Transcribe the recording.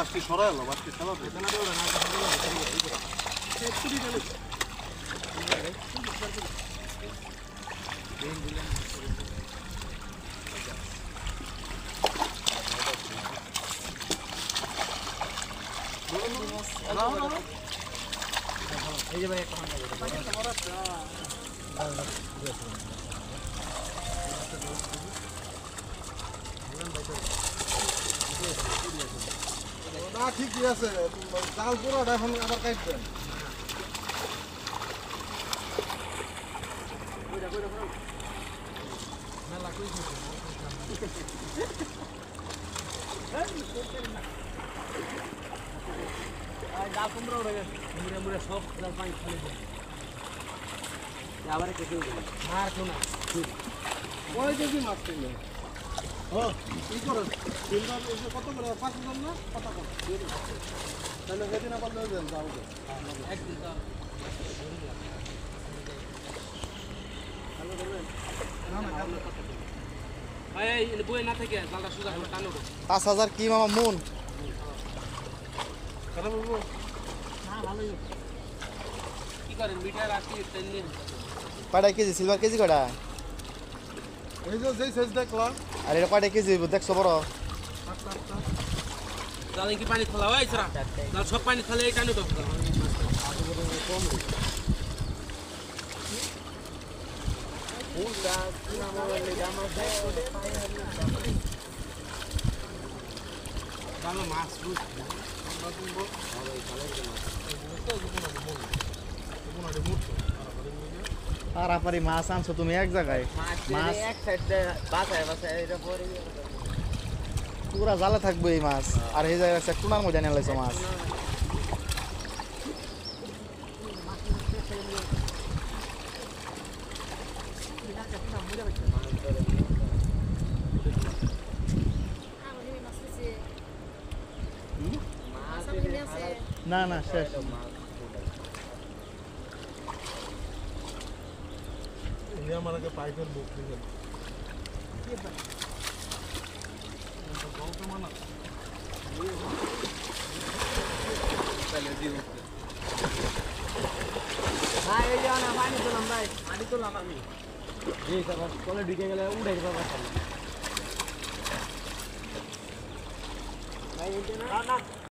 বাসটি সরাইলো বাসটি চালাতে এই যে ভাই একটা না ঠিকই আছে জাল পুরোটা এখন আবার কাটবেন জাল কুমড়ো উঠে গেছে মুড়ে মুড়ে সব জাল পানি খালি আবার কেটে দিলাম আর শোনা কয় কেজি মাছ কিনলে কি করে কত করে 5,000 না কত কত তাহলে সেদিন আবার নিয়ে যান জাল একদিন তো এই বই না থেকে জালটা সুদা টানো 5,000 কি মামা মন কথা বলবো না ভালোই কি করেন মিঠাই রাখি তেল কয়টা কেজি সিলভার কেজি কয়টা এই যে যেই সাইজ দেখলাম আর এটা কয়টা কেজি দেখছো বড় জালে কি পানি খোলা হয় স্যার জাল সব পানি খালে এই টানো তো মাছ পারাপারি মাছ আনছো তুমি এক জায়গায় মাছ এক সাইডে বাসায় বাসায় এটা পরে পুরা জালে থাকবে এই মাছ আর এই জায়গায় একটা টুনার মধ্যে নিয়ে লাইছো মাছ না না শেষ ইন্ডিয়া মারাকে পাইপের বুক দিবেন ভাই এই জানা পানি তোলাম ভাই পানি তোলাম আমি জি স্যার কলে ঢুকে গেলে উড়ে যাবে ভাই এই না